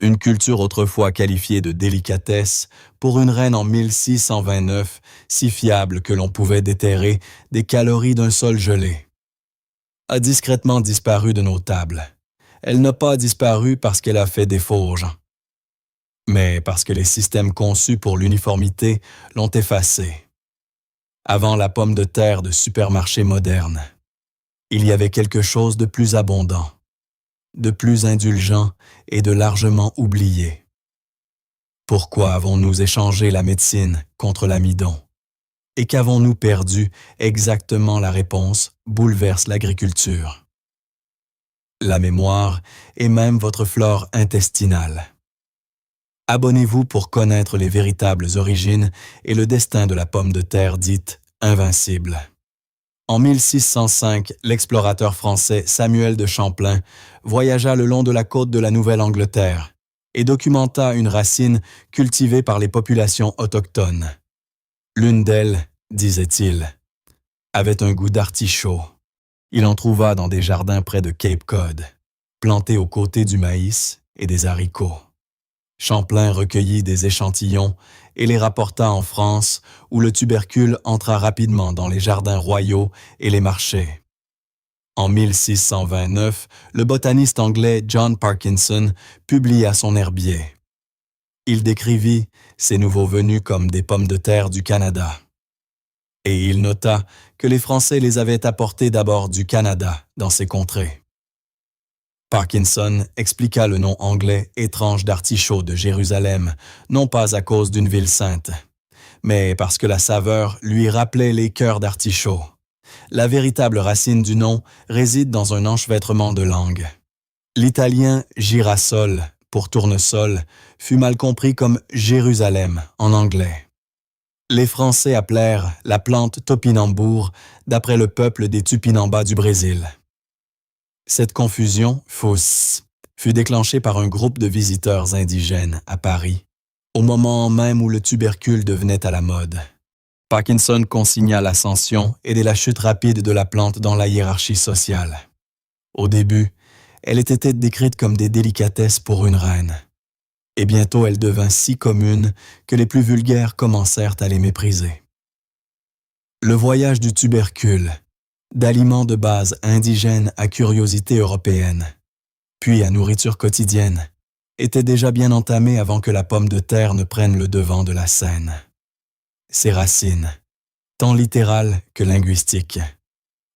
Une culture autrefois qualifiée de délicatesse, pour une reine en 1629, si fiable que l'on pouvait déterrer des calories d'un sol gelé, a discrètement disparu de nos tables. Elle n'a pas disparu parce qu'elle a fait défaut aux gens, mais parce que les systèmes conçus pour l'uniformité l'ont effacée. Avant la pomme de terre de supermarché moderne, il y avait quelque chose de plus abondant, de plus indulgent et de largement oublié. Pourquoi avons-nous échangé la médecine contre l'amidon? Et qu'avons-nous perdu? Exactement la réponse bouleverse l'agriculture, la mémoire et même votre flore intestinale. Abonnez-vous pour connaître les véritables origines et le destin de la pomme de terre dite invincible. En 1605, l'explorateur français Samuel de Champlain voyagea le long de la côte de la Nouvelle-Angleterre et documenta une racine cultivée par les populations autochtones. L'une d'elles, disait-il, avait un goût d'artichaut. Il en trouva dans des jardins près de Cape Cod, plantés aux côtés du maïs et des haricots. Champlain recueillit des échantillons et les rapporta en France, où le tubercule entra rapidement dans les jardins royaux et les marchés. En 1629, le botaniste anglais John Parkinson publia son herbier. Il décrivit ces nouveaux venus comme des pommes de terre du Canada. Et il nota que les Français les avaient apportés d'abord du Canada dans ces contrées. Parkinson expliqua le nom anglais étrange d'artichaut de Jérusalem, non pas à cause d'une ville sainte, mais parce que la saveur lui rappelait les cœurs d'artichaut. La véritable racine du nom réside dans un enchevêtrement de langues. L'italien girasole, pour tournesol, fut mal compris comme Jérusalem en anglais. Les Français appelèrent la plante topinambour d'après le peuple des Tupinambas du Brésil. Cette confusion fausse fut déclenchée par un groupe de visiteurs indigènes à Paris, au moment même où le tubercule devenait à la mode. Parkinson consigna l'ascension et la chute rapide de la plante dans la hiérarchie sociale. Au début, elle était décrite comme des délicatesses pour une reine. Et bientôt elle devint si commune que les plus vulgaires commencèrent à les mépriser. Le voyage du tubercule, d'aliments de base indigène à curiosité européenne, puis à nourriture quotidienne, était déjà bien entamé avant que la pomme de terre ne prenne le devant de la scène. Ses racines, tant littérales que linguistiques,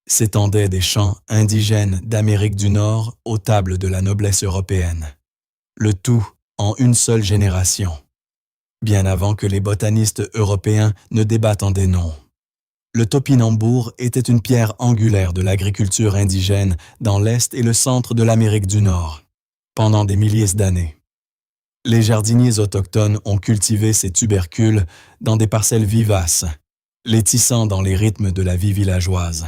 s'étendaient des champs indigènes d'Amérique du Nord aux tables de la noblesse européenne. Le tout en une seule génération, bien avant que les botanistes européens ne débattent en des noms. Le topinambour était une pierre angulaire de l'agriculture indigène dans l'Est et le centre de l'Amérique du Nord, pendant des milliers d'années. Les jardiniers autochtones ont cultivé ces tubercules dans des parcelles vivaces, les tissant dans les rythmes de la vie villageoise.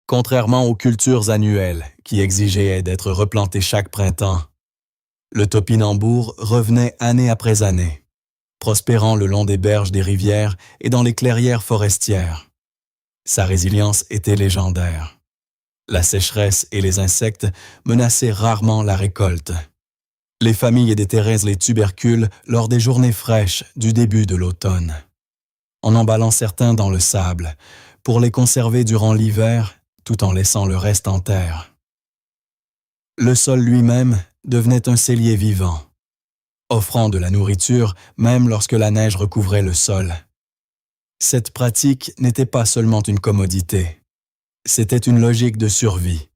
Contrairement aux cultures annuelles qui exigeaient d'être replantées chaque printemps, le topinambour revenait année après année, prospérant le long des berges des rivières et dans les clairières forestières. Sa résilience était légendaire. La sécheresse et les insectes menaçaient rarement la récolte. Les familles déterraient les tubercules lors des journées fraîches du début de l'automne, en emballant certains dans le sable pour les conserver durant l'hiver tout en laissant le reste en terre. Le sol lui-même devenait un cellier vivant, offrant de la nourriture même lorsque la neige recouvrait le sol. Cette pratique n'était pas seulement une commodité, c'était une logique de survie.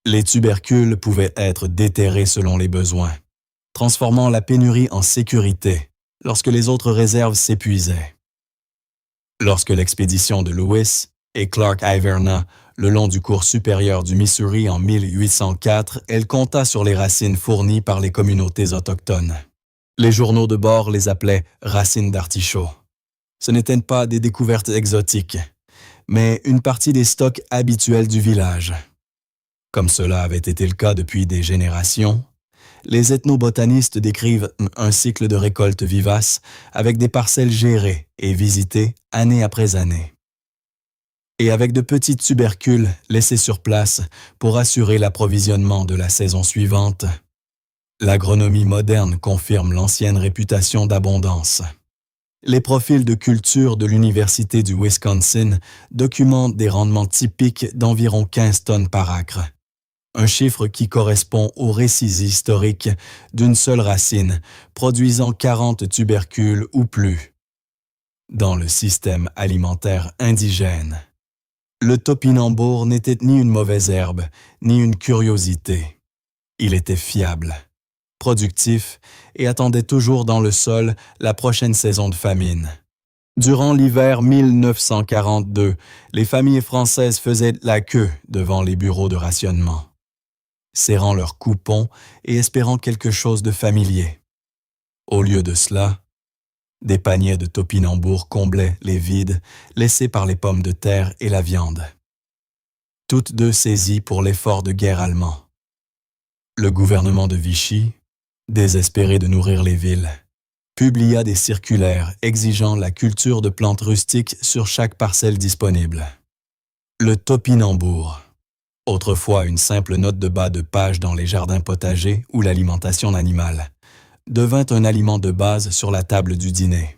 Les tubercules pouvaient être déterrés selon les besoins, transformant la pénurie en sécurité lorsque les autres réserves s'épuisaient. Lorsque l'expédition de Lewis et Clark hiverna le long du cours supérieur du Missouri en 1804, elle compta sur les racines fournies par les communautés autochtones. Les journaux de bord les appelaient « racines d'artichaut ». Ce n'étaient pas des découvertes exotiques, mais une partie des stocks habituels du village. Comme cela avait été le cas depuis des générations, les ethnobotanistes décrivent un cycle de récolte vivace avec des parcelles gérées et visitées année après année. Et avec de petits tubercules laissés sur place pour assurer l'approvisionnement de la saison suivante. L'agronomie moderne confirme l'ancienne réputation d'abondance. Les profils de culture de l'Université du Wisconsin documentent des rendements typiques d'environ 15 tonnes par acre, un chiffre qui correspond aux récits historiques d'une seule racine, produisant 40 tubercules ou plus. Dans le système alimentaire indigène, le topinambour n'était ni une mauvaise herbe, ni une curiosité. Il était fiable, productif et attendait toujours dans le sol la prochaine saison de famine. Durant l'hiver 1942, les familles françaises faisaient la queue devant les bureaux de rationnement, serrant leurs coupons et espérant quelque chose de familier. Au lieu de cela, des paniers de topinambour comblaient les vides laissés par les pommes de terre et la viande. Toutes deux saisies pour l'effort de guerre allemand. Le gouvernement de Vichy, désespéré de nourrir les villes, publia des circulaires exigeant la culture de plantes rustiques sur chaque parcelle disponible. Le topinambour, autrefois une simple note de bas de page dans les jardins potagers ou l'alimentation animale, devint un aliment de base sur la table du dîner.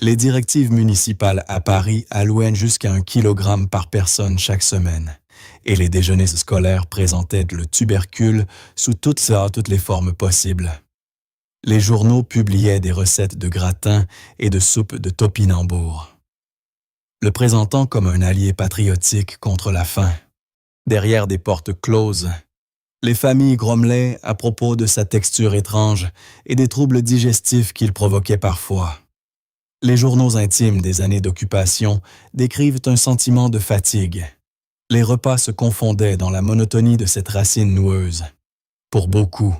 Les directives municipales à Paris allouaient jusqu'à 1 kilogramme par personne chaque semaine, et les déjeuners scolaires présentaient le tubercule sous toutes les formes possibles. Les journaux publiaient des recettes de gratins et de soupes de topinambour, le présentant comme un allié patriotique contre la faim. Derrière des portes closes, les familles grommelaient à propos de sa texture étrange et des troubles digestifs qu'il provoquait parfois. Les journaux intimes des années d'occupation décrivent un sentiment de fatigue. Les repas se confondaient dans la monotonie de cette racine noueuse. Pour beaucoup,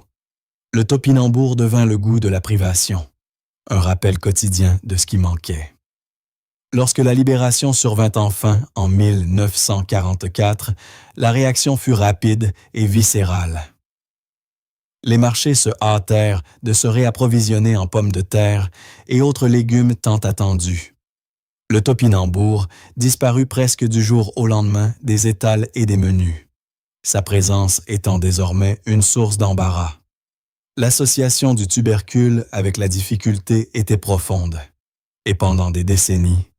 le topinambour devint le goût de la privation, un rappel quotidien de ce qui manquait. Lorsque la libération survint enfin en 1944, la réaction fut rapide et viscérale. Les marchés se hâtèrent de se réapprovisionner en pommes de terre et autres légumes tant attendus. Le topinambour disparut presque du jour au lendemain des étals et des menus, sa présence étant désormais une source d'embarras. L'association du tubercule avec la difficulté était profonde, et pendant des décennies,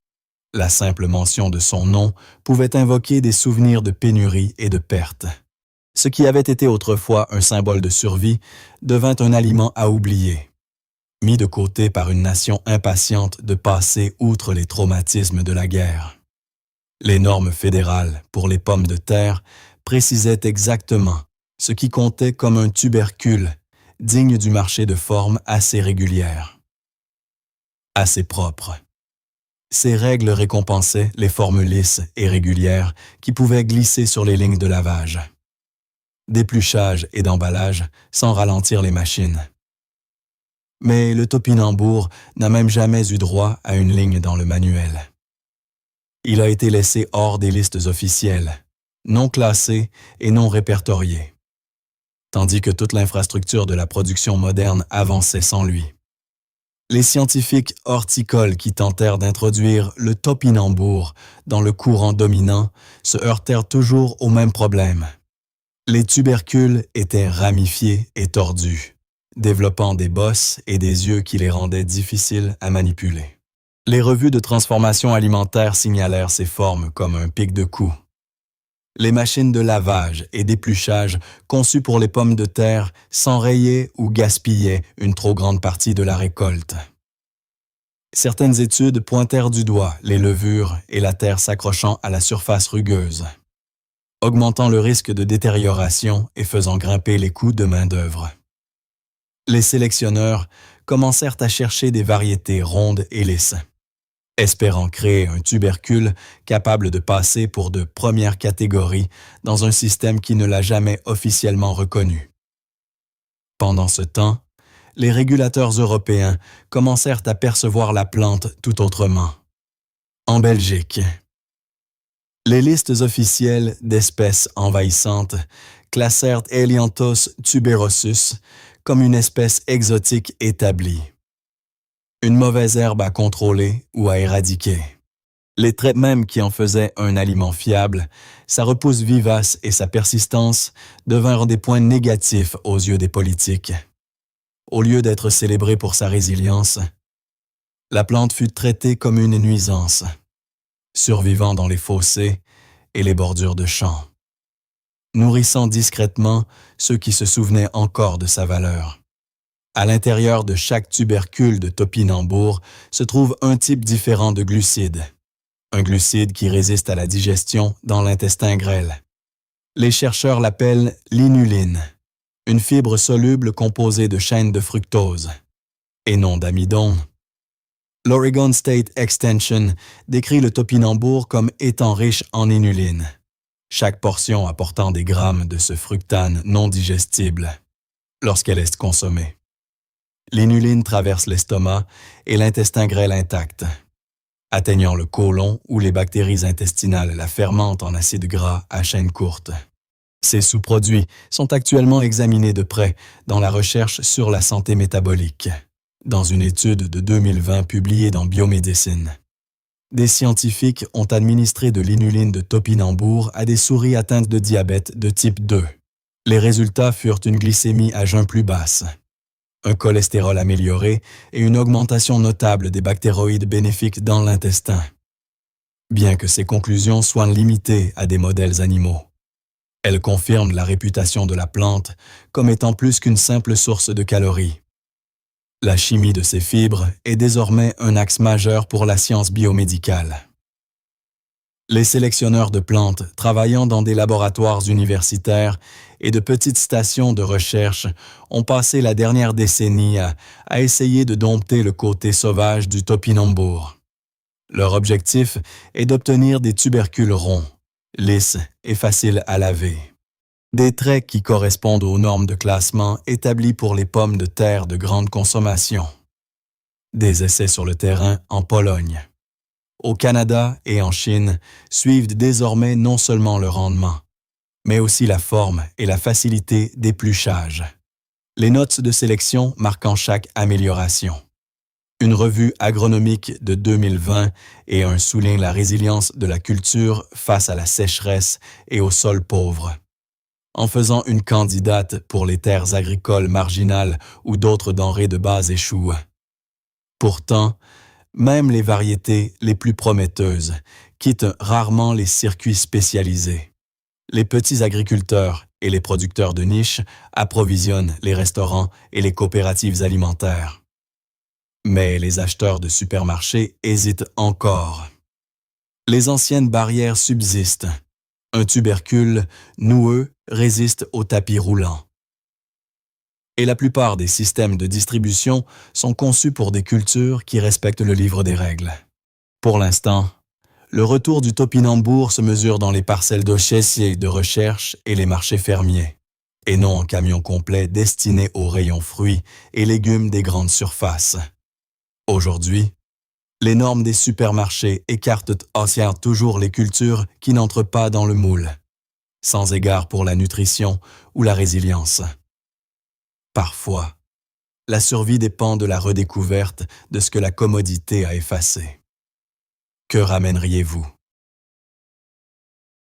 la simple mention de son nom pouvait invoquer des souvenirs de pénurie et de perte. Ce qui avait été autrefois un symbole de survie devint un aliment à oublier, mis de côté par une nation impatiente de passer outre les traumatismes de la guerre. Les normes fédérales pour les pommes de terre précisaient exactement ce qui comptait comme un tubercule digne du marché de forme assez régulière, assez propre. Ces règles récompensaient les formes lisses et régulières qui pouvaient glisser sur les lignes de lavage, d'épluchage et d'emballage sans ralentir les machines. Mais le topinambour n'a même jamais eu droit à une ligne dans le manuel. Il a été laissé hors des listes officielles, non classé et non répertorié, tandis que toute l'infrastructure de la production moderne avançait sans lui. Les scientifiques horticoles qui tentèrent d'introduire le topinambour dans le courant dominant se heurtèrent toujours au même problème. Les tubercules étaient ramifiés et tordus, développant des bosses et des yeux qui les rendaient difficiles à manipuler. Les revues de transformation alimentaire signalèrent ces formes comme un pic de coût. Les machines de lavage et d'épluchage conçues pour les pommes de terre s'enrayaient ou gaspillaient une trop grande partie de la récolte. Certaines études pointèrent du doigt les levures et la terre s'accrochant à la surface rugueuse, augmentant le risque de détérioration et faisant grimper les coûts de main-d'œuvre. Les sélectionneurs commencèrent à chercher des variétés rondes et lisses, espérant créer un tubercule capable de passer pour de première catégorie dans un système qui ne l'a jamais officiellement reconnu. Pendant ce temps, les régulateurs européens commencèrent à percevoir la plante tout autrement. En Belgique, les listes officielles d'espèces envahissantes classèrent Helianthus tuberosus comme une espèce exotique établie, une mauvaise herbe à contrôler ou à éradiquer. Les traits mêmes qui en faisaient un aliment fiable, sa repousse vivace et sa persistance devinrent des points négatifs aux yeux des politiques. Au lieu d'être célébrée pour sa résilience, la plante fut traitée comme une nuisance, survivant dans les fossés et les bordures de champs, nourrissant discrètement ceux qui se souvenaient encore de sa valeur. À l'intérieur de chaque tubercule de topinambour se trouve un type différent de glucide, un glucide qui résiste à la digestion dans l'intestin grêle. Les chercheurs l'appellent l'inuline, une fibre soluble composée de chaînes de fructose, et non d'amidon. L'Oregon State Extension décrit le topinambour comme étant riche en inuline, chaque portion apportant des grammes de ce fructane non digestible lorsqu'elle est consommée. L'inuline traverse l'estomac et l'intestin grêle intact, atteignant le côlon où les bactéries intestinales la fermentent en acide gras à chaîne courte. Ces sous-produits sont actuellement examinés de près dans la recherche sur la santé métabolique, dans une étude de 2020 publiée dans Biomédecine. Des scientifiques ont administré de l'inuline de topinambour à des souris atteintes de diabète de type 2. Les résultats furent une glycémie à jeun plus basse, un cholestérol amélioré et une augmentation notable des bactéroïdes bénéfiques dans l'intestin. Bien que ces conclusions soient limitées à des modèles animaux, elles confirment la réputation de la plante comme étant plus qu'une simple source de calories. La chimie de ces fibres est désormais un axe majeur pour la science biomédicale. Les sélectionneurs de plantes travaillant dans des laboratoires universitaires et de petites stations de recherche ont passé la dernière décennie à essayer de dompter le côté sauvage du topinambour. Leur objectif est d'obtenir des tubercules ronds, lisses et faciles à laver. Des traits qui correspondent aux normes de classement établies pour les pommes de terre de grande consommation. Des essais sur le terrain en Pologne, au Canada et en Chine suivent désormais non seulement le rendement, mais aussi la forme et la facilité d'épluchage. Les notes de sélection marquant chaque amélioration. Une revue agronomique de 2020 et un souligne la résilience de la culture face à la sécheresse et aux sols pauvres, en faisant une candidate pour les terres agricoles marginales où d'autres denrées de base échouent. Pourtant, même les variétés les plus prometteuses quittent rarement les circuits spécialisés. Les petits agriculteurs et les producteurs de niche approvisionnent les restaurants et les coopératives alimentaires. Mais les acheteurs de supermarchés hésitent encore. Les anciennes barrières subsistent. Un tubercule noueux résiste au tapis roulant. Et la plupart des systèmes de distribution sont conçus pour des cultures qui respectent le livre des règles. Pour l'instant, le retour du topinambour se mesure dans les parcelles de chaissiers de recherche et les marchés fermiers, et non en camions complets destinés aux rayons fruits et légumes des grandes surfaces. Aujourd'hui, les normes des supermarchés écartent toujours les cultures qui n'entrent pas dans le moule, sans égard pour la nutrition ou la résilience. Parfois, la survie dépend de la redécouverte de ce que la commodité a effacé. Que ramèneriez-vous?